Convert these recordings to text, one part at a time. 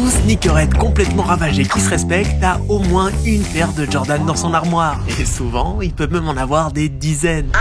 Tout sneakerhead complètement ravagé qui se respecte a au moins une paire de Jordan dans son armoire. Et souvent, il peut même en avoir des dizaines.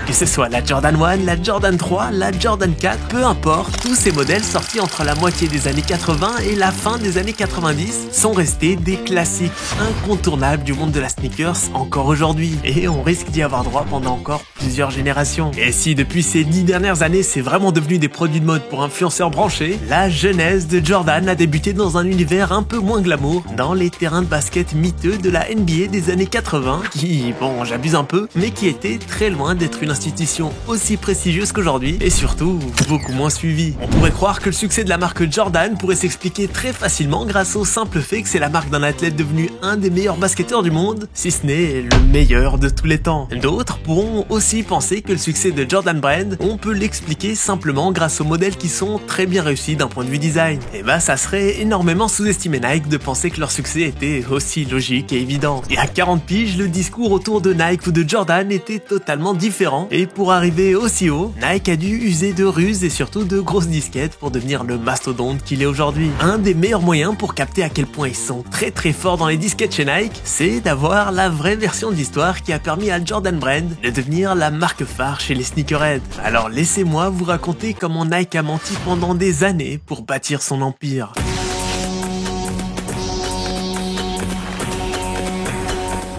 Que ce soit la Jordan 1, la Jordan 3, la Jordan 4, peu importe, tous ces modèles sortis entre la moitié des années 80 et la fin des années 90 sont restés des classiques incontournables du monde de la sneakers encore aujourd'hui. Et on risque d'y avoir droit pendant encore plusieurs générations. Et si depuis ces 10 dernières années c'est vraiment devenu des produits de mode pour influenceurs branchés, la genèse de Jordan a débuté dans un univers un peu moins glamour, dans les terrains de basket miteux de la NBA des années 80, qui, bon j'abuse un peu, mais qui était très loin d'être une institution aussi prestigieuse qu'aujourd'hui et surtout beaucoup moins suivie. On pourrait croire que le succès de la marque Jordan pourrait s'expliquer très facilement grâce au simple fait que c'est la marque d'un athlète devenu un des meilleurs basketteurs du monde, si ce n'est le meilleur de tous les temps. D'autres pourront aussi penser que le succès de Jordan Brand, on peut l'expliquer simplement grâce aux modèles qui sont très bien réussis d'un point de vue design. Et bah ça serait énormément sous-estimer Nike de penser que leur succès était aussi logique et évident. Et à 40 piges, le discours autour de Nike ou de Jordan était totalement différent. Et pour arriver aussi haut, Nike a dû user de ruses et surtout de grosses disquettes pour devenir le mastodonte qu'il est aujourd'hui. Un des meilleurs moyens pour capter à quel point ils sont très forts dans les disquettes chez Nike, c'est d'avoir la vraie version de l'histoire qui a permis à Jordan Brand de devenir la marque phare chez les sneakerheads. Alors laissez-moi vous raconter comment Nike a menti pendant des années pour bâtir son empire.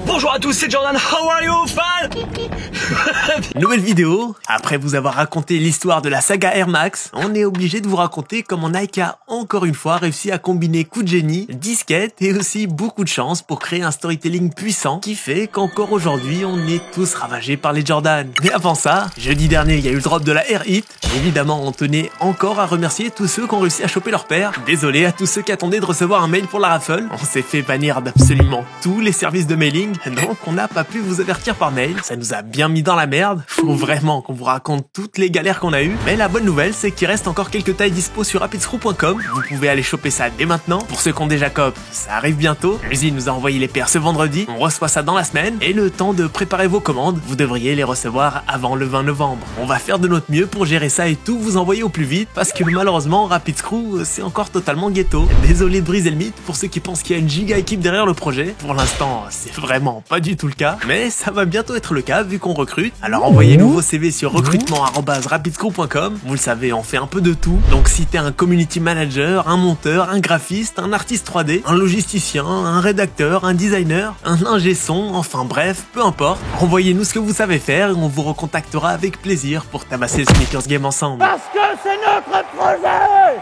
Bonjour à tous, c'est Jordan, how are you, fan? Nouvelle vidéo, après vous avoir raconté l'histoire de la saga Air Max, on est obligé de vous raconter comment Nike a encore une fois réussi à combiner coup de génie, disquette et aussi beaucoup de chance pour créer un storytelling puissant qui fait qu'encore aujourd'hui on est tous ravagés par les Jordan. Mais avant ça, jeudi dernier il y a eu le drop de la Air Hit, évidemment on tenait encore à remercier tous ceux qui ont réussi à choper leur paire, désolé à tous ceux qui attendaient de recevoir un mail pour la raffle, on s'est fait bannir d'absolument tous les services de mailing, donc on n'a pas pu vous avertir par mail, ça nous a bien mis dans la merde, faut vraiment qu'on vous raconte toutes les galères qu'on a eues, mais la bonne nouvelle c'est qu'il reste encore quelques tailles dispo sur rapidscrew.com, vous pouvez aller choper ça dès maintenant. Pour ceux qui ont déjà cop, ça arrive bientôt, l'usine nous a envoyé les paires ce vendredi, on reçoit ça dans la semaine, et le temps de préparer vos commandes, vous devriez les recevoir avant le 20 novembre. On va faire de notre mieux pour gérer ça et tout vous envoyer au plus vite, parce que malheureusement Rapid Screw c'est encore totalement ghetto. Désolé de briser le mythe pour ceux qui pensent qu'il y a une giga équipe derrière le projet, pour l'instant c'est vraiment pas du tout le cas, mais ça va bientôt être le cas vu qu'on recrute. Alors envoyez-nous vos CV sur recrutement@rapidscrew.com. Vous le savez, on fait un peu de tout. Donc si t'es un community manager, un monteur, un graphiste, un artiste 3D, un logisticien, un rédacteur, un designer, un ingé son, enfin bref, peu importe. Envoyez-nous ce que vous savez faire et on vous recontactera avec plaisir pour tabasser le sneakers game ensemble. Parce que c'est notre projet!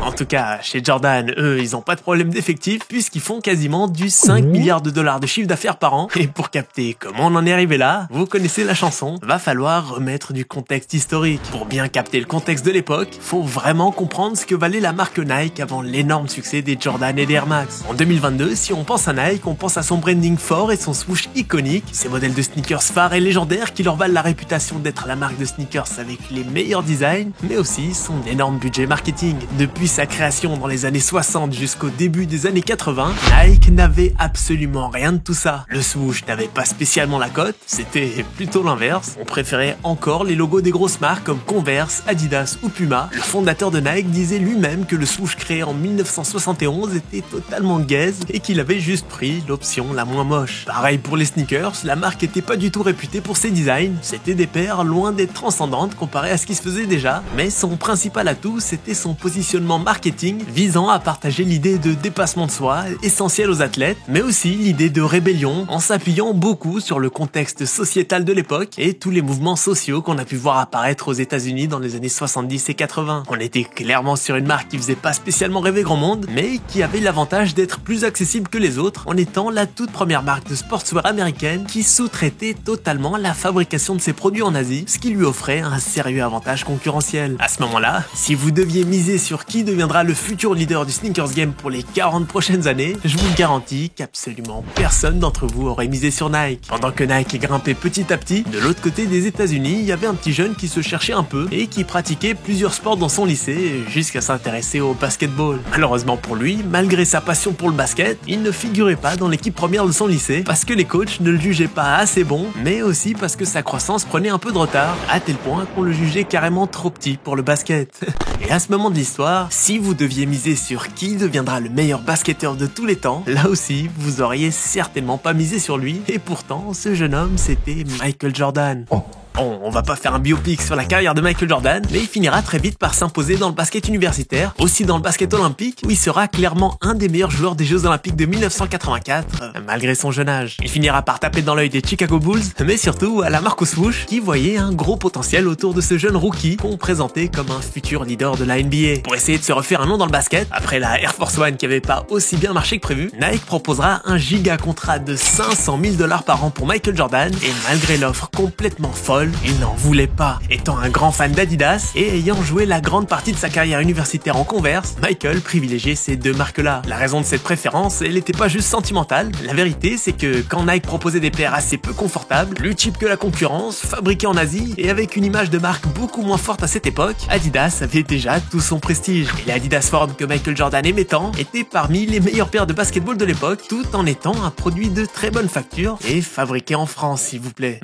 En tout cas, chez Jordan, eux, ils ont pas de problème d'effectif puisqu'ils font quasiment du 5 milliards de dollars de chiffre d'affaires par an. Et pour capter comment on en est arrivé là, vous connaissez la chanson, va falloir remettre du contexte historique. Pour bien capter le contexte de l'époque, faut vraiment comprendre ce que valait la marque Nike avant l'énorme succès des Jordan et des Air Max. En 2022, si on pense à Nike, on pense à son branding fort et son swoosh iconique, ses modèles de sneakers phares et légendaires qui leur valent la réputation d'être la marque de sneakers avec les meilleurs designs, mais aussi son énorme budget marketing. Depuis sa création dans les années 60 jusqu'au début des années 80, Nike n'avait absolument rien de tout ça. Le swoosh n'avait pas spécialement la cote, c'était plutôt l'inverse. On préférait encore les logos des grosses marques comme Converse, Adidas ou Puma. Le fondateur de Nike disait lui-même que le swoosh créé en 1971 était totalement gaze et qu'il avait juste pris l'option la moins moche. Pareil pour les sneakers, la marque était pas du tout réputée pour ses designs, c'était des paires loin d'être transcendantes comparé à ce qui se faisait déjà, mais son principal atout c'était son positionnement marketing visant à partager l'idée de dépassement de soi, essentielle aux athlètes, mais aussi l'idée de rébellion en s'appuyant beaucoup sur le contexte sociétal de l'époque et tous les mouvements sociaux qu'on a pu voir apparaître aux États-Unis dans les années 70 et 80. On était clairement sur une marque qui faisait pas spécialement rêver grand monde, mais qui avait l'avantage d'être plus accessible que les autres en étant la toute première marque de sportswear américaine qui sous-traitait totalement la fabrication de ses produits en Asie, ce qui lui offrait un sérieux avantage concurrentiel. À ce moment-là, si vous deviez miser sur qui de deviendra le futur leader du sneakers game pour les 40 prochaines années, je vous garantis qu'absolument personne d'entre vous aurait misé sur Nike. Pendant que Nike grimpait petit à petit, de l'autre côté des États-Unis, il y avait un petit jeune qui se cherchait un peu et qui pratiquait plusieurs sports dans son lycée jusqu'à s'intéresser au basketball. Malheureusement pour lui, malgré sa passion pour le basket, il ne figurait pas dans l'équipe première de son lycée parce que les coachs ne le jugeaient pas assez bon, mais aussi parce que sa croissance prenait un peu de retard, à tel point qu'on le jugeait carrément trop petit pour le basket. Et à ce moment de l'histoire, si vous deviez miser sur qui deviendra le meilleur basketteur de tous les temps, là aussi, vous auriez certainement pas misé sur lui, et pourtant, ce jeune homme, c'était Michael Jordan. Bon, on va pas faire un biopic sur la carrière de Michael Jordan, mais il finira très vite par s'imposer dans le basket universitaire, aussi dans le basket olympique, où il sera clairement un des meilleurs joueurs des Jeux Olympiques de 1984, malgré son jeune âge. Il finira par taper dans l'œil des Chicago Bulls, mais surtout à la Marcus Swoosh, qui voyait un gros potentiel autour de ce jeune rookie qu'on présentait comme un futur leader de la NBA. Pour essayer de se refaire un nom dans le basket, après la Air Force One qui avait pas aussi bien marché que prévu, Nike proposera un giga contrat de 500 000 $ par an pour Michael Jordan, et malgré l'offre complètement folle, il n'en voulait pas. Étant un grand fan d'Adidas et ayant joué la grande partie de sa carrière universitaire en Converse, Michael privilégiait ces deux marques-là. La raison de cette préférence, elle n'était pas juste sentimentale. La vérité, c'est que quand Nike proposait des paires assez peu confortables, plus cheap que la concurrence, fabriquées en Asie et avec une image de marque beaucoup moins forte à cette époque, Adidas avait déjà tout son prestige. Et les Adidas Form que Michael Jordan aimait tant étaient parmi les meilleures paires de basketball de l'époque, tout en étant un produit de très bonne facture et fabriqué en France, s'il vous plaît.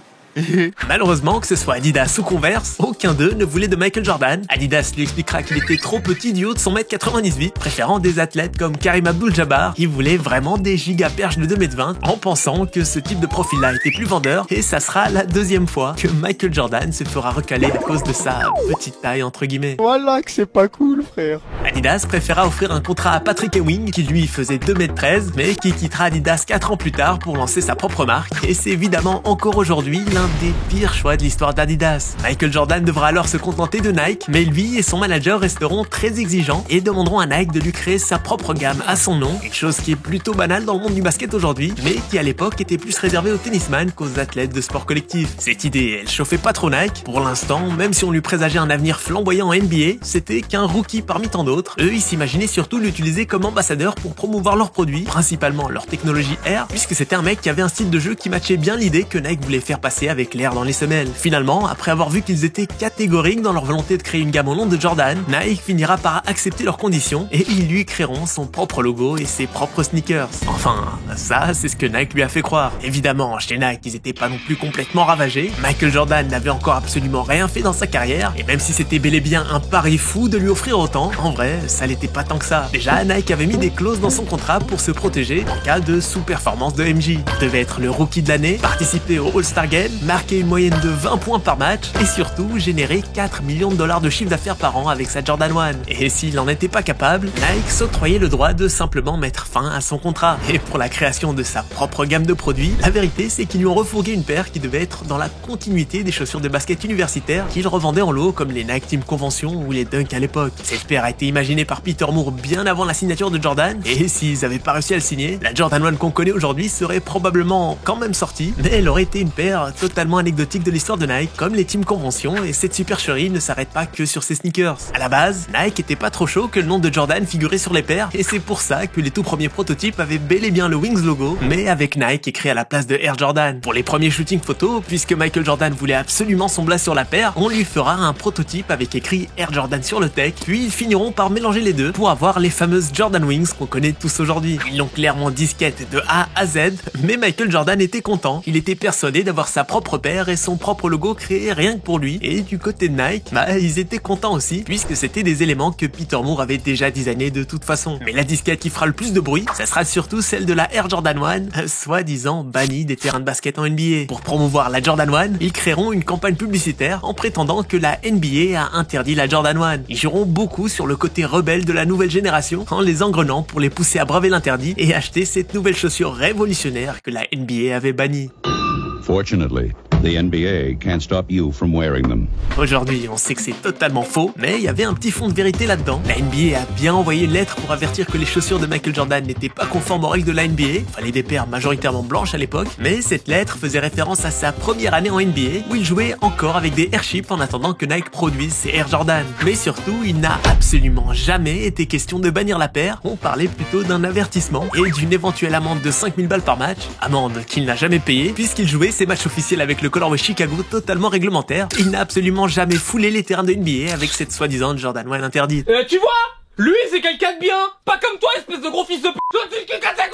Malheureusement, que ce soit Adidas ou Converse, aucun d'eux ne voulait de Michael Jordan. Adidas lui expliquera qu'il était trop petit du haut de son 1m98, préférant des athlètes comme Karim Abdul-Jabbar. Il voulait vraiment des giga perches de 2m20 en pensant que ce type de profil-là était plus vendeur, et ça sera la deuxième fois que Michael Jordan se fera recaler à cause de sa petite taille entre guillemets. Voilà que c'est pas cool, frère. Adidas préféra offrir un contrat à Patrick Ewing qui lui faisait 2m13 mais qui quittera Adidas 4 ans plus tard pour lancer sa propre marque, et c'est évidemment encore aujourd'hui l'un des pires choix de l'histoire d'Adidas. Michael Jordan devra alors se contenter de Nike, mais lui et son manager resteront très exigeants et demanderont à Nike de lui créer sa propre gamme à son nom, une chose qui est plutôt banale dans le monde du basket aujourd'hui, mais qui à l'époque était plus réservée aux tennisman qu'aux athlètes de sport collectif. Cette idée, elle chauffait pas trop Nike. Pour l'instant, même si on lui présageait un avenir flamboyant en NBA, c'était qu'un rookie parmi tant d'autres. Eux, ils s'imaginaient surtout l'utiliser comme ambassadeur pour promouvoir leurs produits, principalement leur technologie Air, puisque c'était un mec qui avait un style de jeu qui matchait bien l'idée que Nike voulait faire passer avec l'air dans les semelles. Finalement, après avoir vu qu'ils étaient catégoriques dans leur volonté de créer une gamme au nom de Jordan, Nike finira par accepter leurs conditions et ils lui créeront son propre logo et ses propres sneakers. Enfin, ça, c'est ce que Nike lui a fait croire. Évidemment, chez Nike, ils étaient pas non plus complètement ravagés. Michael Jordan n'avait encore absolument rien fait dans sa carrière, et même si c'était bel et bien un pari fou de lui offrir autant, en vrai, ça l'était pas tant que ça. Déjà, Nike avait mis des clauses dans son contrat pour se protéger en cas de sous-performance de MJ. Il devait être le rookie de l'année, participer au All-Star Game, marquer une moyenne de 20 points par match et surtout générer 4 millions de $ de chiffre d'affaires par an avec sa Jordan 1. Et s'il n'en était pas capable, Nike s'octroyait le droit de simplement mettre fin à son contrat. Et pour la création de sa propre gamme de produits, la vérité c'est qu'ils lui ont refourgué une paire qui devait être dans la continuité des chaussures de basket universitaires qu'il revendait en lot comme les Nike Team Convention ou les Dunk à l'époque. Cette paire a été imaginée par Peter Moore bien avant la signature de Jordan, et s'ils avaient pas réussi à le signer, la Jordan 1 qu'on connaît aujourd'hui serait probablement quand même sortie, mais elle aurait été une paire totalement anecdotique de l'histoire de Nike, comme les Team Convention, et cette supercherie ne s'arrête pas que sur ses sneakers. À la base, Nike était pas trop chaud que le nom de Jordan figurait sur les paires, et c'est pour ça que les tout premiers prototypes avaient bel et bien le Wings logo, mais avec Nike écrit à la place de Air Jordan. Pour les premiers shootings photos, puisque Michael Jordan voulait absolument son blast sur la paire, on lui fera un prototype avec écrit Air Jordan sur le tech, puis ils finiront par mélanger les deux pour avoir les fameuses Jordan Wings qu'on connaît tous aujourd'hui. Ils l'ont clairement disquette de A à Z, mais Michael Jordan était content. Il était persuadé d'avoir sa propre paire et son propre logo créé rien que pour lui. Et du côté de Nike, ils étaient contents aussi, puisque c'était des éléments que Peter Moore avait déjà designé de toute façon. Mais la disquette qui fera le plus de bruit, ça sera surtout celle de la Air Jordan 1, soi-disant bannie des terrains de basket en NBA. Pour promouvoir la Jordan 1, ils créeront une campagne publicitaire en prétendant que la NBA a interdit la Jordan 1. Ils joueront beaucoup sur le côté rebelle de la nouvelle génération en les engrenant pour les pousser à braver l'interdit et acheter cette nouvelle chaussure révolutionnaire que la NBA avait bannie. Fortunately, The NBA can't stop you from wearing them. Aujourd'hui, on sait que c'est totalement faux, mais il y avait un petit fond de vérité là-dedans. La NBA a bien envoyé une lettre pour avertir que les chaussures de Michael Jordan n'étaient pas conformes aux règles de la NBA. Fallait des paires majoritairement blanches à l'époque, mais cette lettre faisait référence à sa première année en NBA, où il jouait encore avec des Airchips en attendant que Nike produise ses Air Jordan. Mais surtout, il n'a absolument jamais été question de bannir la paire, on parlait plutôt d'un avertissement et d'une éventuelle amende de 5000 balles par match, amende qu'il n'a jamais payée, puisqu'il jouait ses matchs officiels avec le colorway Chicago totalement réglementaire. Il n'a absolument jamais foulé les terrains de NBA avec cette soi-disant Jordan 1 interdite. Tu vois, lui c'est quelqu'un de bien, pas comme toi espèce de gros fils de p***. Toi tu es quelqu'un de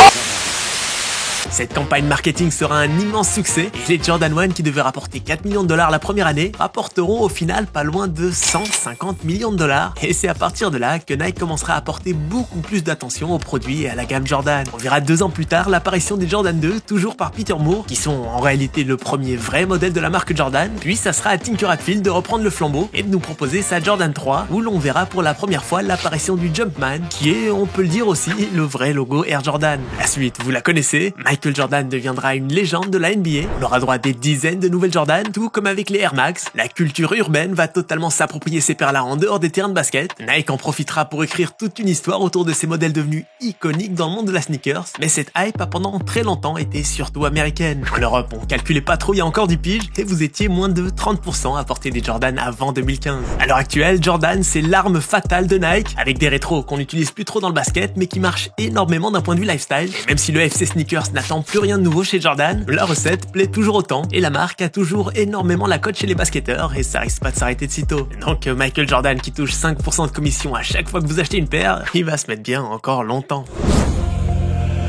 Cette campagne marketing sera un immense succès et les Jordan 1 qui devaient rapporter 4 millions de dollars la première année rapporteront au final pas loin de 150 millions de dollars. Et c'est à partir de là que Nike commencera à porter beaucoup plus d'attention aux produits et à la gamme Jordan. On verra 2 ans plus tard l'apparition des Jordan 2, toujours par Peter Moore, qui sont en réalité le premier vrai modèle de la marque Jordan. Puis ça sera à Tinker Hatfield de reprendre le flambeau et de nous proposer sa Jordan 3, où l'on verra pour la première fois l'apparition du Jumpman, qui est, on peut le dire aussi, le vrai logo Air Jordan. La suite, vous la connaissez, Michael Jordan deviendra une légende de la NBA. On aura droit à des dizaines de nouvelles Jordan, tout comme avec les Air Max. La culture urbaine va totalement s'approprier ces paires-là en dehors des terrains de basket. Nike en profitera pour écrire toute une histoire autour de ces modèles devenus iconiques dans le monde de la sneakers. Mais cette hype a pendant très longtemps été surtout américaine. En Europe, on calculait pas trop il y a encore 10 piges et vous étiez moins de 30% à porter des Jordan avant 2015. À l'heure actuelle, Jordan c'est l'arme fatale de Nike, avec des rétros qu'on n'utilise plus trop dans le basket mais qui marchent énormément d'un point de vue lifestyle. Et même si le FC Sneakers n'attend plus rien de nouveau chez Jordan, la recette plaît toujours autant et la marque a toujours énormément la cote chez les basketteurs et ça risque pas de s'arrêter de sitôt. Donc Michael Jordan qui touche 5% de commission à chaque fois que vous achetez une paire, il va se mettre bien encore longtemps.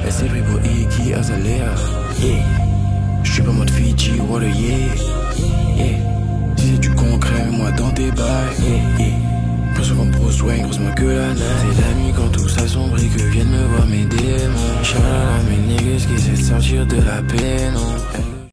Est-ce pris pour Iggy Azalea? Yeah. Je suis pas mode Fiji, water, yeah. Yeah. Si c'est du concret, moi dans tes bails, yeah. Pas souvent Bruce Wayne, heureusement que la neige. C'est la nuit quand tout s'assombrit que viennent me voir mes démons. Inch'Allah, mes niggas qui essaient de sortir de la peine.